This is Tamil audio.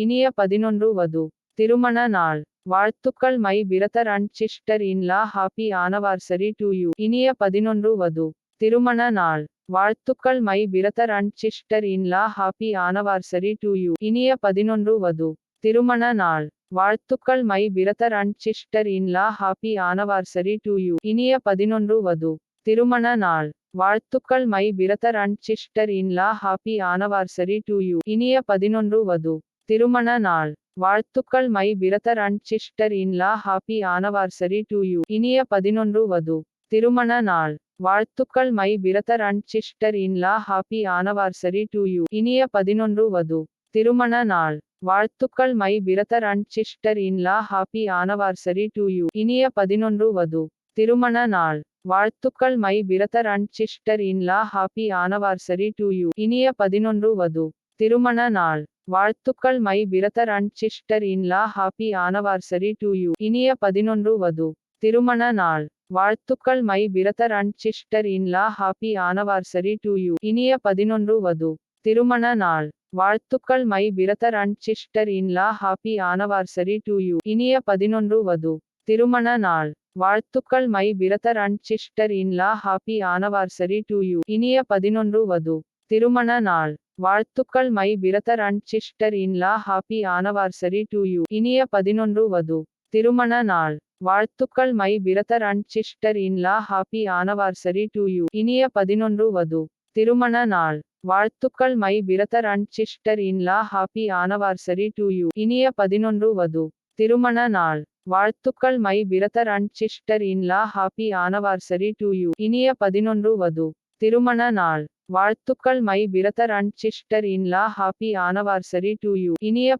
இனிய 11 வது. திருமண நாள் வாழ்த்துக்கள் my brother and sister in law happy anniversary to you. இனிய 11 வது. திருமண நாள் வாழ்த்துக்கள் my brother and sister in law happy anniversary to you. இனிய 11 வது. திருமண நாள் வாழ்த்துக்கள் my brother and sister in law happy anniversary to you. இனிய 11 வது. திருமண நாள் வாழ்த்துக்கள் my brother and sister in law happy anniversary to you. இனிய 11 வது. திருமண நாள் வாழ்த்துக்கள் my brother and sister in law happy anniversary to you. இனிய 11 வது. திருமண நாள் வாழ்த்துக்கள் my brother and sister in law happy anniversary to you. இனிய 11 வது. திருமண நாள் வாழ்த்துக்கள் my brother and sister in law happy anniversary to you. இனிய 11 வது. திருமண நாள் வாழ்த்துக்கள் my brother and sister in law happy anniversary to you. இனிய 11 வது. திருமண நாள் வாழ்த்துக்கள் my brother and sister in law happy anniversary to you. இனிய 11 வது. திருமண நாள் வாழ்த்துக்கள் my brother and sister in law happy anniversary to you. இனிய 11 வது. திருமண நாள் வாழ்த்துக்கள் my brother and sister in law happy anniversary to you. இனிய 11 வது. திருமண நாள் வாழ்த்துக்கள் my brother and sister in law happy anniversary to you. இனிய 11 வது. திருமண நாள் வாழ்த்துக்கள் my brother and sister in law happy anniversary to you. இனிய 11 வது. திருமண நாள் வாழ்த்துக்கள் my brother and sister in law happy anniversary to you. இனிய 11 வது. திருமண நாள் வாழ்த்துக்கள் my brother and sister in law happy anniversary to you. இனிய 11 வது. திருமண நாள் வாழ்த்துக்கள் my brother and sister in law happy anniversary to you. இனிய 11 வது. திருமண நாள் வாழ்த்துக்கள் my brother and sister in law happy anniversary to you. இனிய